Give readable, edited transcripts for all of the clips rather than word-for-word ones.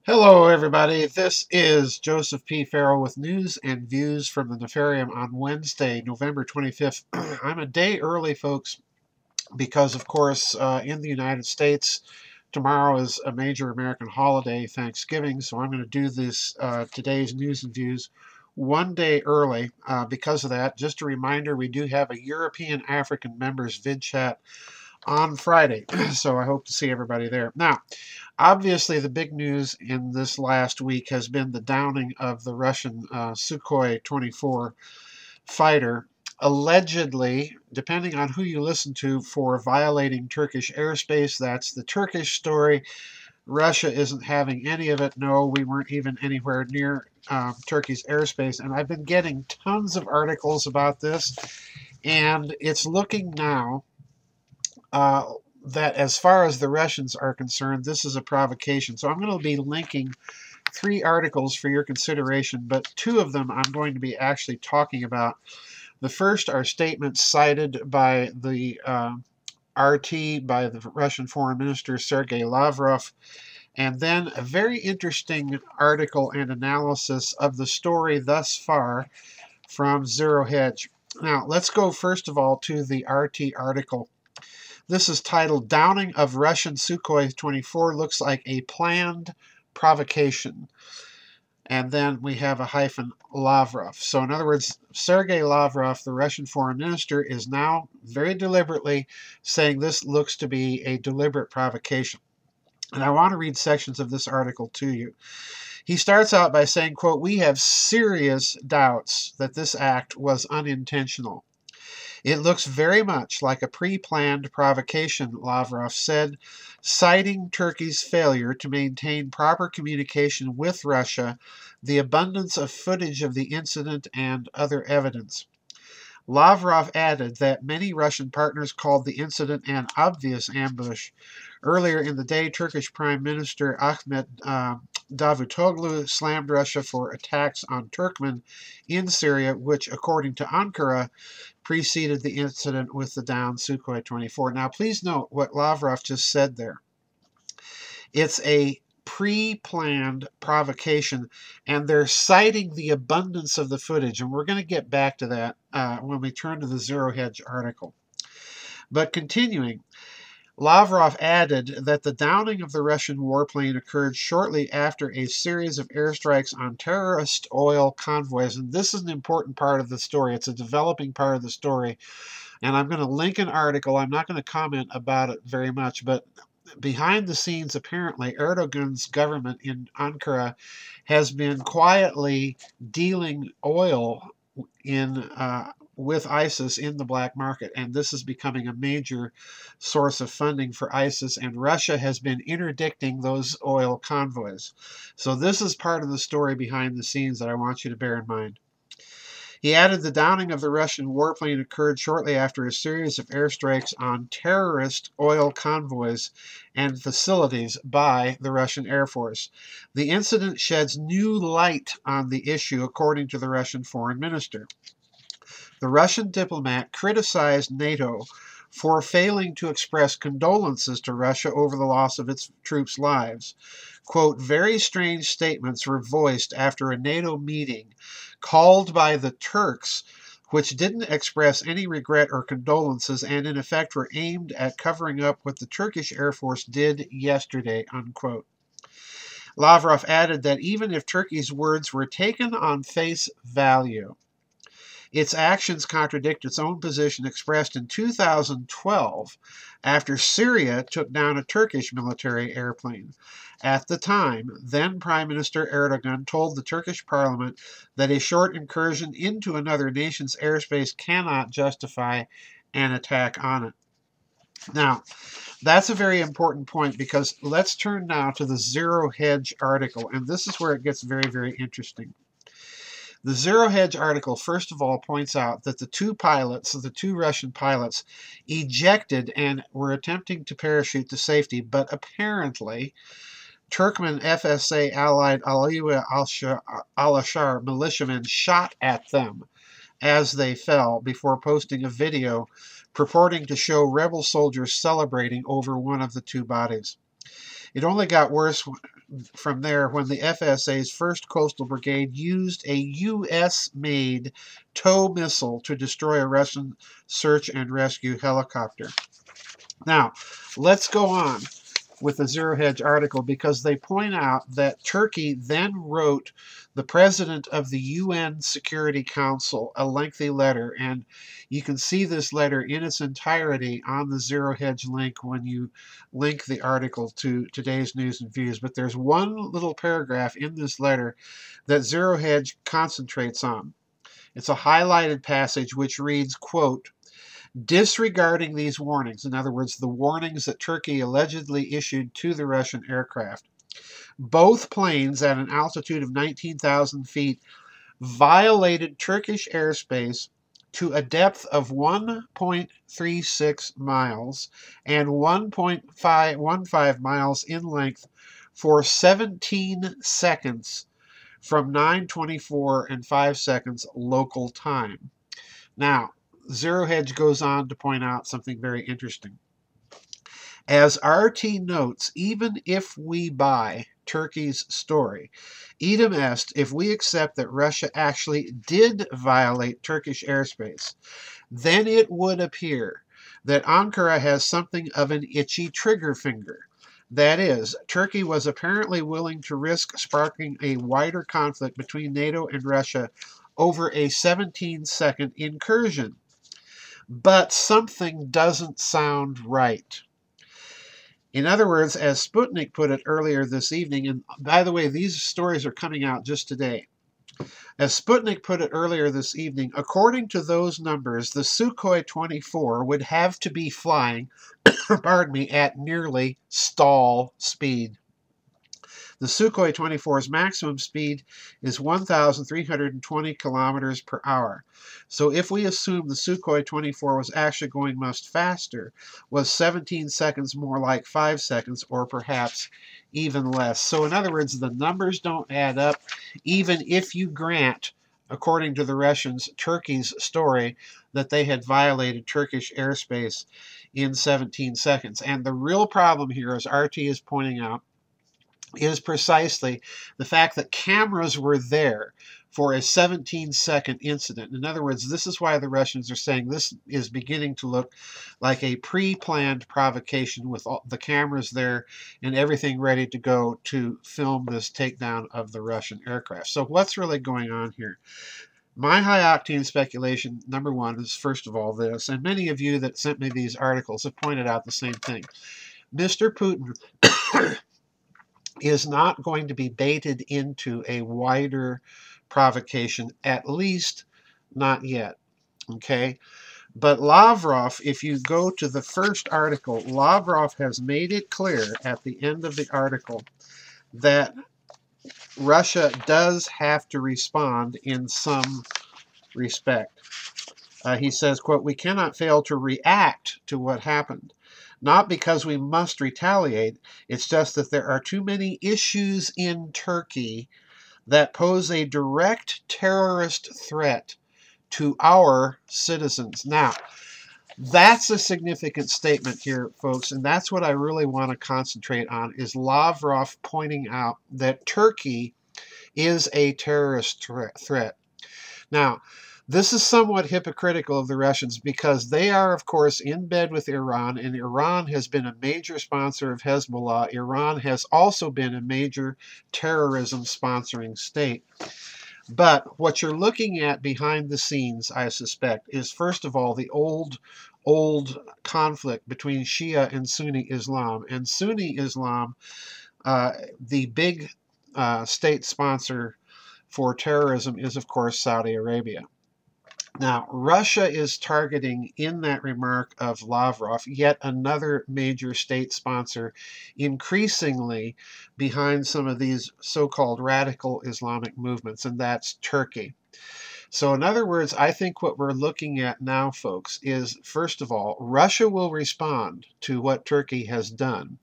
Hello, everybody. This is Joseph P. Farrell with news and views from the Nefarium on Wednesday, November 25th. I'm a day early, folks, because, of course, in the United States, tomorrow is a major American holiday, Thanksgiving, so I'm going to do this today's news and views one day early. Because of that, just a reminder, we do have a European African members vid chat on Friday, so I hope to see everybody there. Now, obviously, the big news in this last week has been the downing of the Russian Sukhoi 24 fighter, allegedly, depending on who you listen to, for violating Turkish airspace. That's the Turkish story. Russia isn't having any of it. No, we weren't even anywhere near Turkey's airspace. And I've been getting tons of articles about this, and it's looking now uh, that as far as the Russians are concerned, this is a provocation. So I'm going to be linking three articles for your consideration, but two of them I'm going to be actually talking about. The first are statements cited by the RT, by the Russian Foreign Minister Sergei Lavrov, and then a very interesting article and analysis of the story thus far from Zero Hedge. Now, let's go first of all to the RT article. This is titled Downing of Russian Sukhoi 24 Looks Like a Planned Provocation. And then we have a hyphen Lavrov. So in other words, Sergei Lavrov, the Russian foreign minister, is now very deliberately saying this looks to be a deliberate provocation. And I want to read sections of this article to you. He starts out by saying, quote, "We have serious doubts that this act was unintentional. It looks very much like a pre-planned provocation," Lavrov said, citing Turkey's failure to maintain proper communication with Russia, the abundance of footage of the incident, and other evidence. Lavrov added that many Russian partners called the incident an obvious ambush. Earlier in the day, Turkish Prime Minister Ahmet Davutoglu slammed Russia for attacks on Turkmen in Syria, which, according to Ankara, preceded the incident with the downed Sukhoi 24. Now, please note what Lavrov just said there. It's a pre-planned provocation, and they're citing the abundance of the footage, and we're going to get back to that when we turn to the Zero Hedge article. But continuing, Lavrov added that the downing of the Russian warplane occurred shortly after a series of airstrikes on terrorist oil convoys. And this is an important part of the story. It's a developing part of the story. And I'm going to link an article. I'm not going to comment about it very much, but behind the scenes, apparently, Erdogan's government in Ankara has been quietly dealing oil in with ISIS in the black market, and this is becoming a major source of funding for ISIS, and Russia has been interdicting those oil convoys. So this is part of the story behind the scenes that I want you to bear in mind. He added the downing of the Russian warplane occurred shortly after a series of airstrikes on terrorist oil convoys and facilities by the Russian Air Force. The incident sheds new light on the issue, according to the Russian foreign minister. The Russian diplomat criticized NATO for failing to express condolences to Russia over the loss of its troops' lives. Quote, "Very strange statements were voiced after a NATO meeting called by the Turks, which didn't express any regret or condolences and in effect were aimed at covering up what the Turkish Air Force did yesterday," unquote. Lavrov added that even if Turkey's words were taken on face value, its actions contradict its own position expressed in 2012 after Syria took down a Turkish military airplane. At the time, then Prime Minister Erdogan told the Turkish parliament that a short incursion into another nation's airspace cannot justify an attack on it. Now, that's a very important point, because let's turn now to the Zero Hedge article, and this is where it gets very, very interesting. The Zero Hedge article, first of all, points out that the two Russian pilots, ejected and were attempting to parachute to safety, but apparently Turkmen FSA allied Aliwa al-Ashar militiamen shot at them as they fell before posting a video purporting to show rebel soldiers celebrating over one of the two bodies. It only got worse from there when the FSA's 1st Coastal Brigade used a U.S.-made TOW missile to destroy a Russian search and rescue helicopter. Now, let's go on with the Zero Hedge article, because they point out that Turkey then wrote the president of the UN Security Council a lengthy letter, and you can see this letter in its entirety on the Zero Hedge link when you link the article to today's news and views. But there's one little paragraph in this letter that Zero Hedge concentrates on. It's a highlighted passage which reads, quote, "Disregarding these warnings," in other words, the warnings that Turkey allegedly issued to the Russian aircraft, "both planes at an altitude of 19,000 feet violated Turkish airspace to a depth of 1.36 miles and 1.15 miles in length for 17 seconds from 9:24 and 5 seconds local time." Now, Zero Hedge goes on to point out something very interesting. As RT notes, even if we buy Turkey's story, idem est, if we accept that Russia actually did violate Turkish airspace, then it would appear that Ankara has something of an itchy trigger finger. That is, Turkey was apparently willing to risk sparking a wider conflict between NATO and Russia over a 17-second incursion. But something doesn't sound right. In other words, as Sputnik put it earlier this evening, and by the way, these stories are coming out just today. As Sputnik put it earlier this evening, according to those numbers, the Sukhoi 24 would have to be flying, pardon me, at nearly stall speed. The Sukhoi 24's maximum speed is 1,320 kilometers per hour. So if we assume the Sukhoi 24 was actually going much faster, was 17 seconds more like 5 seconds, or perhaps even less. So in other words, the numbers don't add up, even if you grant, according to the Russians, Turkey's story that they had violated Turkish airspace in 17 seconds. And the real problem here, as RT is pointing out, is precisely the fact that cameras were there for a 17-second incident. In other words, this is why the Russians are saying this is beginning to look like a pre-planned provocation, with all the cameras there and everything ready to go to film this takedown of the Russian aircraft. So what's really going on here? My high-octane speculation, number one, is first of all this, and many of you that sent me these articles have pointed out the same thing. Mr. Putin is not going to be baited into a wider provocation, at least not yet, okay? But Lavrov, if you go to the first article, Lavrov has made it clear at the end of the article that Russia does have to respond in some respect. He says, quote, "We cannot fail to react to what happened. Not because we must retaliate, it's just that there are too many issues in Turkey that pose a direct terrorist threat to our citizens." Now, that's a significant statement here, folks, and that's what I really want to concentrate on, is Lavrov pointing out that Turkey is a terrorist threat. Now, this is somewhat hypocritical of the Russians, because they are, of course, in bed with Iran, and Iran has been a major sponsor of Hezbollah. Iran has also been a major terrorism sponsoring state. But what you're looking at behind the scenes, I suspect, is first of all the old conflict between Shia and Sunni Islam. And Sunni Islam, the big state sponsor for terrorism, is, of course, Saudi Arabia. Now, Russia is targeting, in that remark of Lavrov, yet another major state sponsor, increasingly behind some of these so-called radical Islamic movements, and that's Turkey. So in other words, I think what we're looking at now, folks, is, first of all, Russia will respond to what Turkey has done.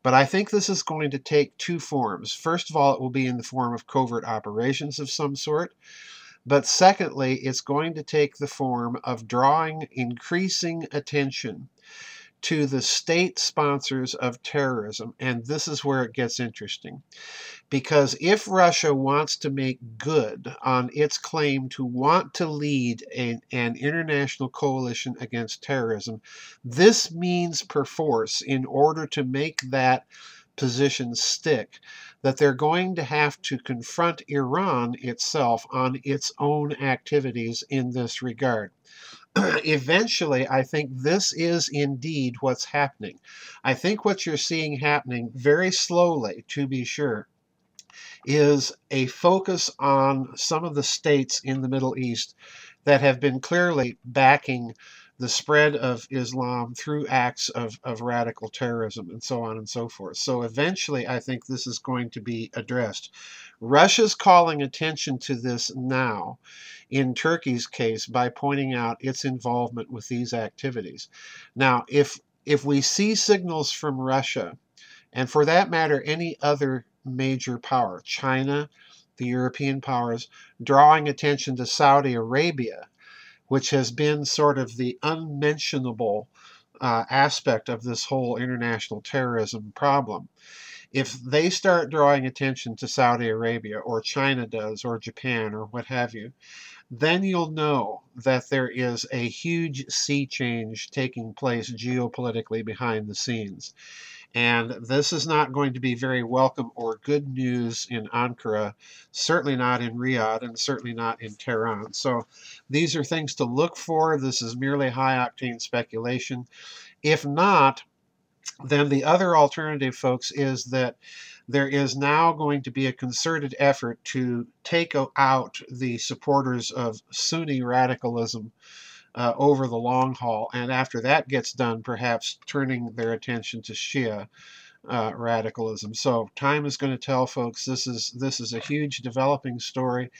But I think this is going to take two forms. First of all, it will be in the form of covert operations of some sort. But secondly, it's going to take the form of drawing increasing attention to the state sponsors of terrorism. And this is where it gets interesting. Because if Russia wants to make good on its claim to want to lead an international coalition against terrorism, this means perforce, in order to make that position stick, that they're going to have to confront Iran itself on its own activities in this regard. Eventually, I think this is indeed what's happening. I think what you're seeing happening, very slowly to be sure, is a focus on some of the states in the Middle East that have been clearly backing the spread of Islam through acts of radical terrorism and so on and so forth. So eventually, I think this is going to be addressed. Russia's calling attention to this now, in Turkey's case, by pointing out its involvement with these activities. Now, if we see signals from Russia, and for that matter, any other major power, China, the European powers, drawing attention to Saudi Arabia, which has been sort of the unmentionable aspect of this whole international terrorism problem. If they start drawing attention to Saudi Arabia, or China does, or Japan, or what have you, then you'll know that there is a huge sea change taking place geopolitically behind the scenes. And this is not going to be very welcome or good news in Ankara, certainly not in Riyadh, and certainly not in Tehran. So these are things to look for. This is merely high-octane speculation. If not, then the other alternative, folks, is that there is now going to be a concerted effort to take out the supporters of Sunni radicalism over the long haul, and after that gets done, perhaps turning their attention to Shia radicalism. So time is going to tell, folks. This is a huge developing story.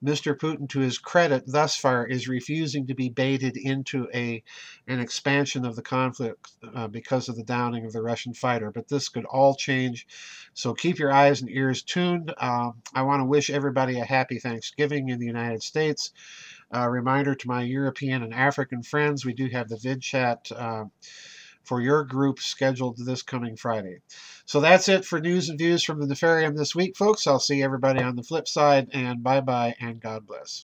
Mr. Putin, to his credit, thus far is refusing to be baited into an expansion of the conflict because of the downing of the Russian fighter. But this could all change. So keep your eyes and ears tuned. I want to wish everybody a happy Thanksgiving in the United States. Reminder to my European and African friends, we do have the vid chat for your group scheduled this coming Friday. So that's it for news and views from the Nefarium this week, folks. I'll see everybody on the flip side, and bye-bye, and God bless.